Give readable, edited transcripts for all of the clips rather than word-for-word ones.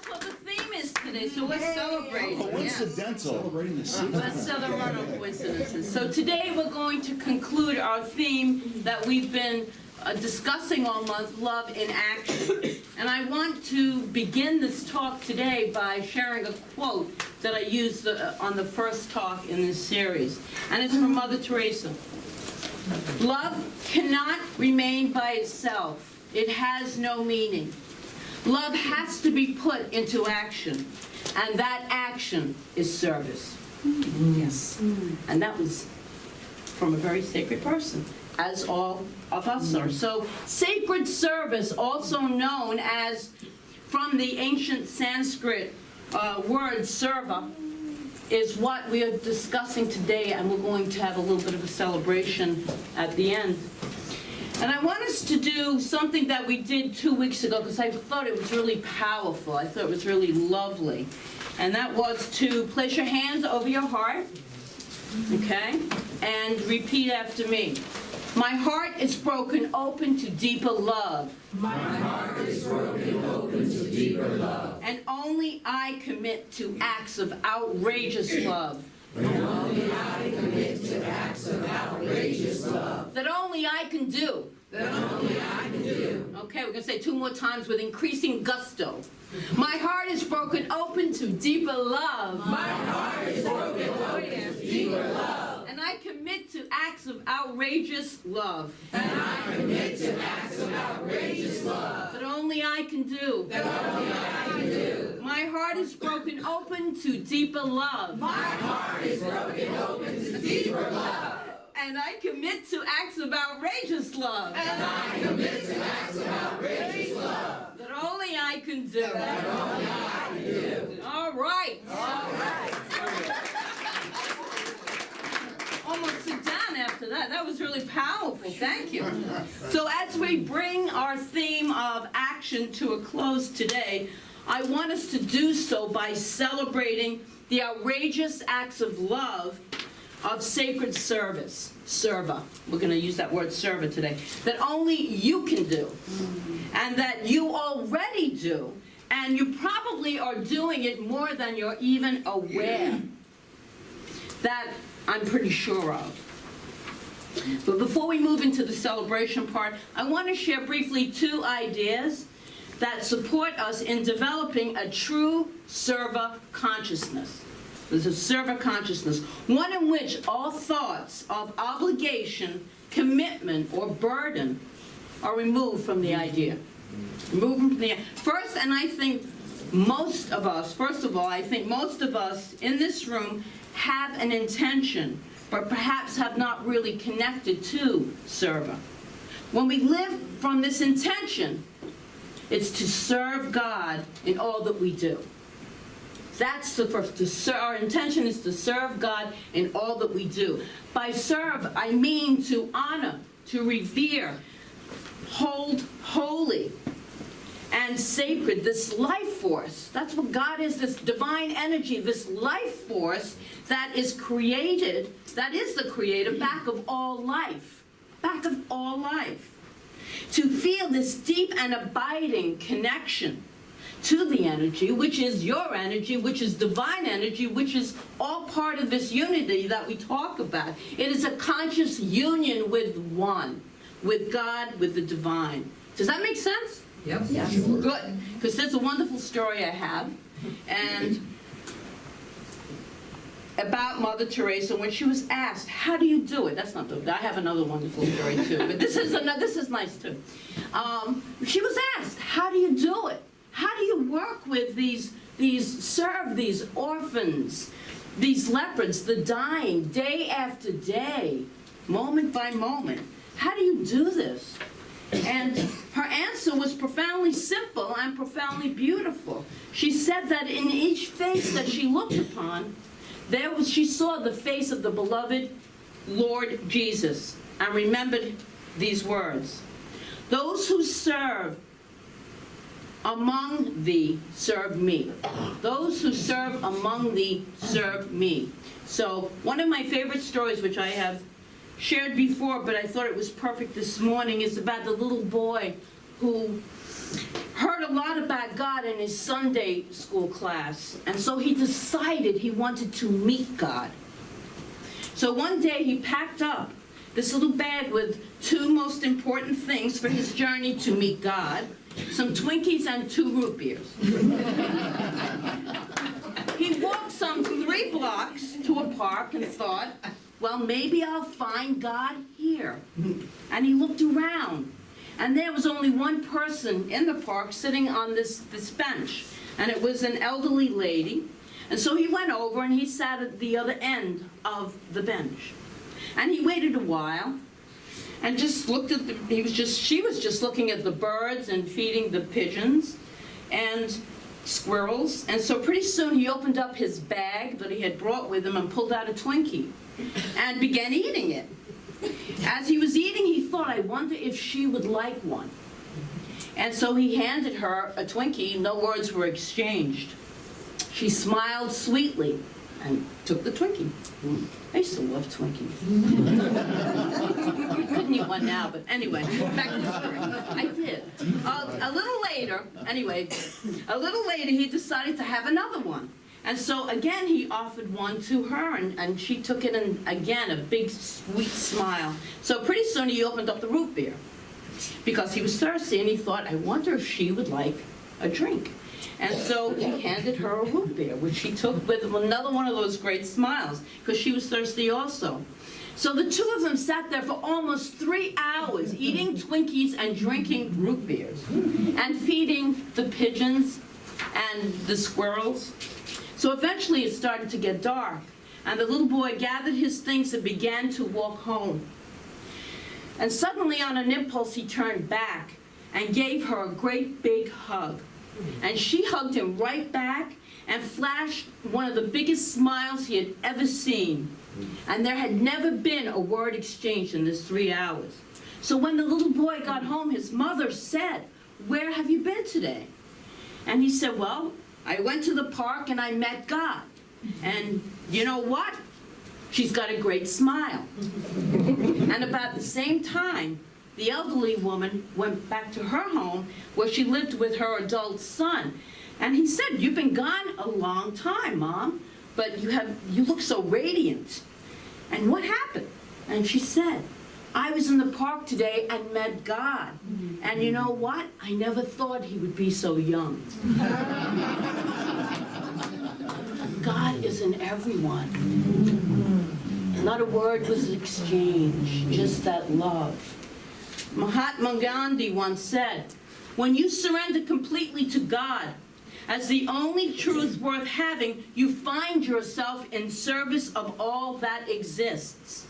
that's what the theme is today, so we're celebrating. Coincidental. Celebrating the season. Let's celebrate our coincidences. So today we're going to conclude our theme that we've been discussing all month, Love in Action. And I want to begin this talk today by sharing a quote that I used on the first talk in this series. And it's from Mother Teresa. Love cannot remain by itself. It has no meaning. Love has to be put into action. And that action is service. Yes. And that was from a very sacred person, as all of us are. So sacred service, also known as, from the ancient Sanskrit word serva, is what we are discussing today, and we're going to have a little bit of a celebration at the end. And I want us to do something that we did 2 weeks ago, because I thought it was really powerful. I thought it was really lovely. And that was to place your hands over your heart, okay, and repeat after me. My heart is broken open to deeper love. My heart is broken open to deeper love. And only I commit to acts of outrageous love. And only I commit to acts of outrageous love. That only I can do. That only I can do. Okay, we're going to say 2 more times with increasing gusto. My heart is broken open to deeper love. My heart is broken open to deeper love. And I commit to acts of outrageous love. And I commit to acts of outrageous love. That only I can do. That only I can do. My heart is broken open to deeper love. My heart is broken open to deeper love. And I commit to acts of outrageous love. And I commit to acts of outrageous love. That only I can do. That only I can do. All right. All right. Almost sit down after that. That was really powerful. Thank you. So as we bring our theme of action to a close today, I want us to do so by celebrating the outrageous acts of love of sacred service, serva. We're going to use that word serva today, that only you can do, and that you already do, and you probably are doing it more than you're even aware. That I'm pretty sure of. But before we move into the celebration part, I want to share briefly 2 ideas that support us in developing a true serva consciousness. There's a serva consciousness, one in which all thoughts of obligation, commitment, or burden are removed from the idea. Removed from the first, and I think most of us, first of all, I think most of us in this room have an intention, but perhaps have not really connected to serva. When we live from this intention, it's to serve God in all that we do. That's the first. Our intention is to serve God in all that we do. By serve, I mean to honor, to revere, hold holy, and sacred, this life force. That's what God is, this divine energy, this life force that is created, that is the creator back of all life. Back of all life. To feel this deep and abiding connection to the energy, which is your energy, which is divine energy, which is all part of this unity that we talk about. It is a conscious union with one, with God, with the divine. Does that make sense? Yep. Yes. Good, because there's a wonderful story I have, and about Mother Teresa when she was asked, "How do you do it?" That's not the. I have another wonderful story too, but this is nice too. She was asked, "How do you do it? How do you work with serve these orphans, these lepers, the dying, day after day, moment by moment? How do you do this?" And her answer was profoundly simple and profoundly beautiful. She said that in each face that she looked upon, she saw the face of the beloved Lord Jesus, and remembered these words: "Those who serve among thee serve me. Those who serve among thee serve me." So one of my favorite stories, which I have shared before, but I thought it was perfect this morning, is about the little boy who heard a lot about God in his Sunday school class, and so he decided he wanted to meet God. So one day he packed up this little bag with two most important things for his journey to meet God: some Twinkies and 2 root beers. He walked some 3 blocks to a park and thought, well, maybe I'll find God here. And he looked around, and there was only one person in the park sitting on this bench, and it was an elderly lady. And so he went over and he sat at the other end of the bench. And he waited a while and just looked at she was just looking at the birds and feeding the pigeons and squirrels. And so pretty soon he opened up his bag that he had brought with him and pulled out a Twinkie and began eating it. As he was eating, he thought, I wonder if she would like one. And so he handed her a Twinkie. No words were exchanged. She smiled sweetly and took the Twinkie. I used to love Twinkies. Couldn't eat one now, but anyway, back to the story. I did. A little later, he decided to have another one. And so again, he offered one to her, and she took it, and again, a big, sweet smile. So pretty soon he opened up the root beer because he was thirsty, and he thought, I wonder if she would like a drink. And so he handed her a root beer, which she took with another one of those great smiles, because she was thirsty also. So the two of them sat there for almost 3 hours, eating Twinkies and drinking root beers, and feeding the pigeons and the squirrels. So eventually it started to get dark, and the little boy gathered his things and began to walk home. And suddenly, on an impulse, he turned back and gave her a great big hug. And she hugged him right back and flashed one of the biggest smiles he had ever seen. And there had never been a word exchanged in this 3 hours. So when the little boy got home, his mother said, where have you been today? And he said, well, I went to the park and I met God. And you know what? She's got a great smile. And about the same time, the elderly woman went back to her home where she lived with her adult son. And he said, you've been gone a long time, Mom, but you look so radiant. And what happened? And she said, I was in the park today and met God. And you know what? I never thought he would be so young. God is in everyone. Not a word was exchanged, just that love. Mahatma Gandhi once said, when you surrender completely to God as the only truth worth having, you find yourself in service of all that exists.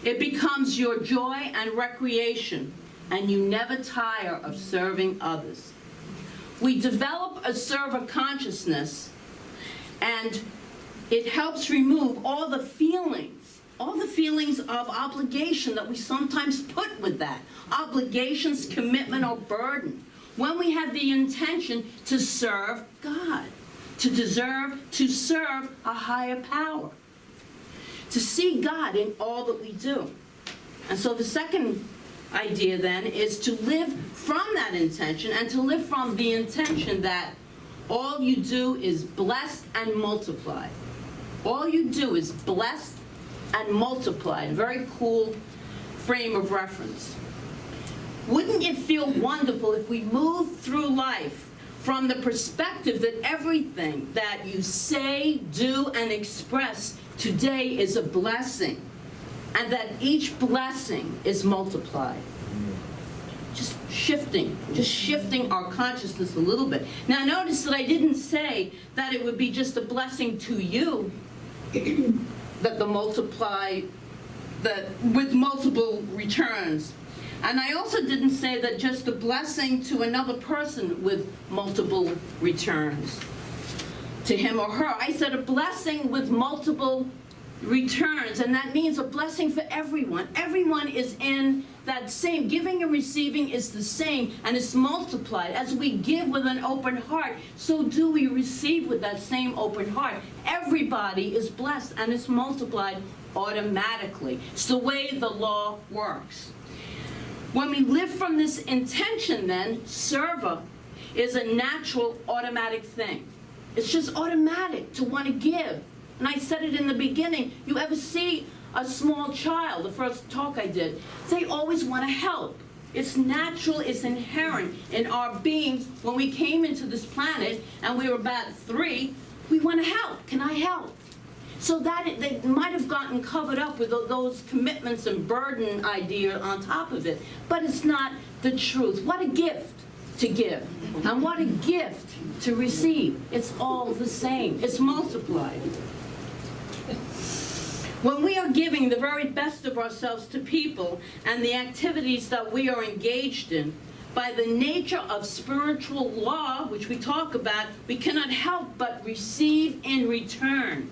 It becomes your joy and recreation, and you never tire of serving others. We develop a server consciousness, and it helps remove all the feelings of obligation that we sometimes put with that. Obligations, commitment, or burden. When we have the intention to serve God, to serve a higher power, to see God in all that we do. And so the second idea then is to live from that intention, and to live from the intention that all you do is blessed and multiplied. All you do is blessed and multiplied. Very cool frame of reference. Wouldn't it feel wonderful if we moved through life from the perspective that everything that you say, do, and express today is a blessing, and that each blessing is multiplied? Just shifting our consciousness a little bit. Now notice that I didn't say that it would be just a blessing to you, that with multiple returns. And I also didn't say that just a blessing to another person with multiple returns to him or her. I said a blessing with multiple returns, and that means a blessing for everyone. Everyone is in that same, giving and receiving is the same, and it's multiplied. As we give with an open heart, so do we receive with that same open heart. Everybody is blessed, and it's multiplied automatically. It's the way the law works. When we live from this intention, then, server is a natural, automatic thing. It's just automatic to want to give. And I said it in the beginning. You ever see a small child, the first talk I did, they always want to help. It's natural, it's inherent in our beings. When we came into this planet and we were about 3, we want to help. Can I help? So that they might have gotten covered up with those commitments and burden idea on top of it. But it's not the truth. What a gift to give. And what a gift to receive. It's all the same. It's multiplied. When we are giving the very best of ourselves to people and the activities that we are engaged in, by the nature of spiritual law, which we talk about, we cannot help but receive in return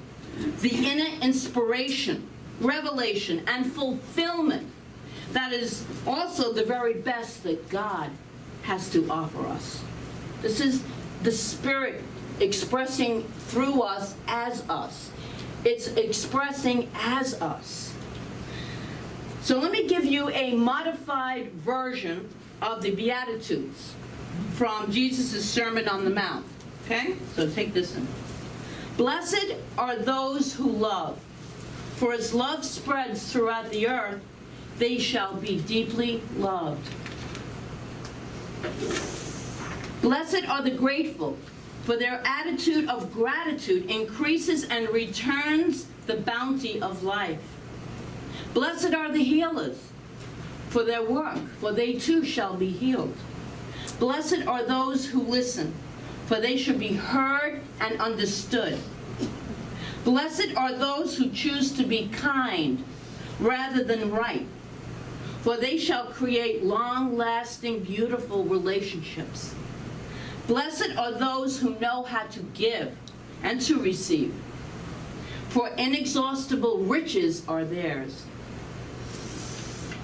the inner inspiration, revelation, and fulfillment that is also the very best that God has to offer us. This is the Spirit expressing through us as us. It's expressing as us. So let me give you a modified version of the Beatitudes from Jesus' Sermon on the Mount. Okay? So take this in. Blessed are those who love, for as love spreads throughout the earth, they shall be deeply loved. Blessed are the grateful, for their attitude of gratitude increases and returns the bounty of life. Blessed are the healers, for their work, for they too shall be healed. Blessed are those who listen, for they should be heard and understood. Blessed are those who choose to be kind rather than right, for they shall create long-lasting, beautiful relationships. Blessed are those who know how to give and to receive, for inexhaustible riches are theirs.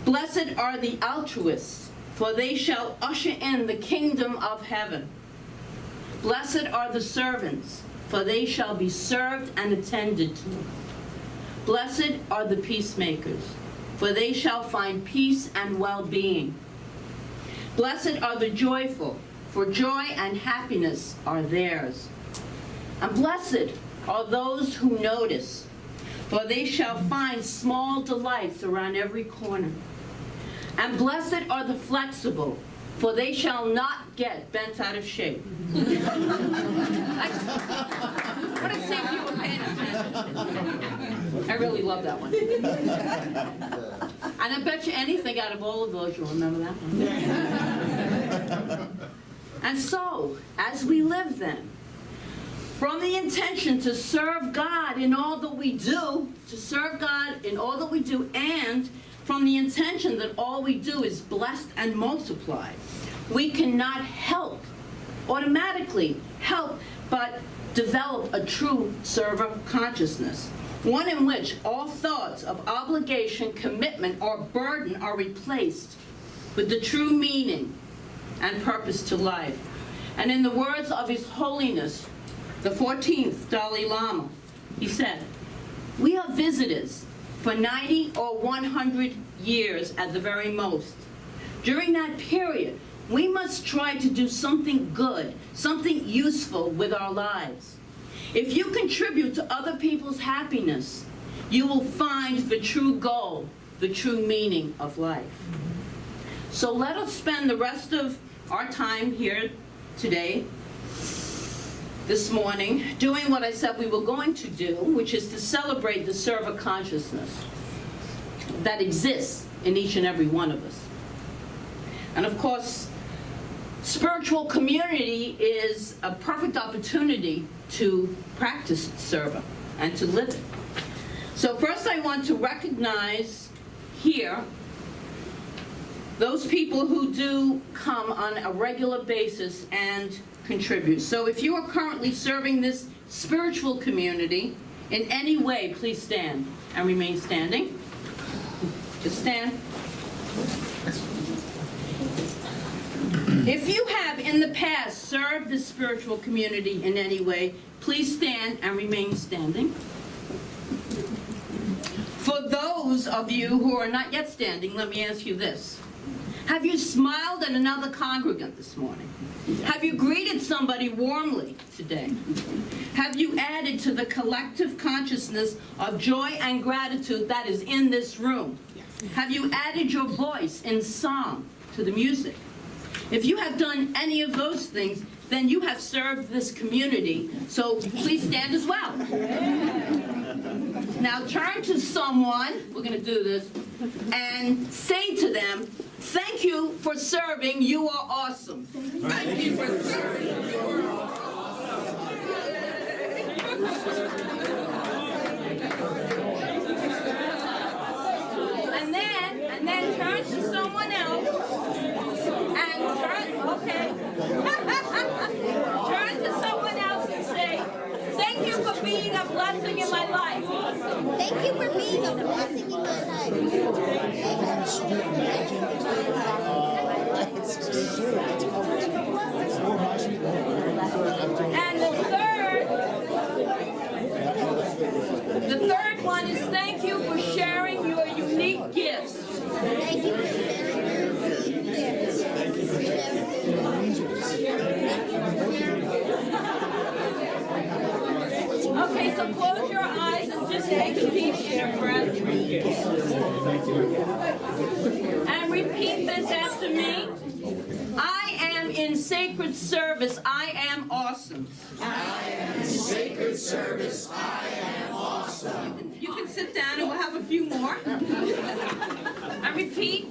Blessed are the altruists, for they shall usher in the kingdom of heaven. Blessed are the servants, for they shall be served and attended to. Blessed are the peacemakers, for they shall find peace and well-being. Blessed are the joyful, for joy and happiness are theirs. And blessed are those who notice, for they shall find small delights around every corner. And blessed are the flexible, for they shall not get bent out of shape. I want to see if you were paying attention. I really love that one. And I bet you anything out of all of those you'll remember that one. And so, as we live then, from the intention to serve God in all that we do, and from the intention that all we do is blessed and multiplied, we cannot automatically help but develop a true server consciousness, one in which all thoughts of obligation, commitment, or burden are replaced with the true meaning and purpose to life. And in the words of His Holiness, the 14th Dalai Lama, he said, "We are visitors for 90 or 100 years at the very most. During that period, we must try to do something good, something useful with our lives. If you contribute to other people's happiness, you will find the true goal, the true meaning of life." So let us spend the rest of our time here today, this morning, doing what I said we were going to do, which is to celebrate the server consciousness that exists in each and every one of us. And of course, spiritual community is a perfect opportunity to practice server and to live it. So first I want to recognize here those people who do come on a regular basis and contribute. So if you are currently serving this spiritual community in any way, please stand and remain standing. Just stand. If you have in the past served the spiritual community in any way, please stand and remain standing. For those of you who are not yet standing, let me ask you this. Have you smiled at another congregant this morning? Have you greeted somebody warmly today? Have you added to the collective consciousness of joy and gratitude that is in this room? Have you added your voice in song to the music? If you have done any of those things, then you have served this community. So please stand as well. Now turn to someone, we're going to do this, and say to them, thank you for serving, you are awesome. Thank you for serving. You are awesome. And then turn to someone else and turn to someone else and say, thank you for being a blessing in my life. Thank you for being a blessing in my life. And the third one is thank you for sharing your unique gifts. Thank you for sharing your unique gifts. Okay, so close your eyes and just take a deep breath. And repeat this after me. I am in sacred service. I am awesome. I am in sacred service. I am awesome. You can sit down and we'll have a few more. And repeat.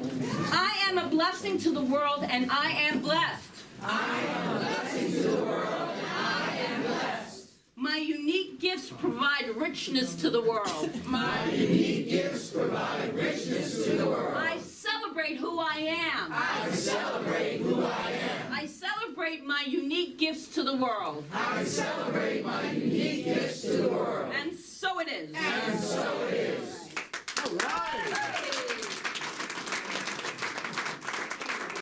I am a blessing to the world and I am blessed. I am a blessing to the world and I am blessed. My unique gifts provide richness to the world. My unique gifts provide richness to the world. I celebrate who I am. I celebrate who I am. I celebrate my unique gifts to the world. I celebrate my unique gifts to the world. And so it is. And so it is.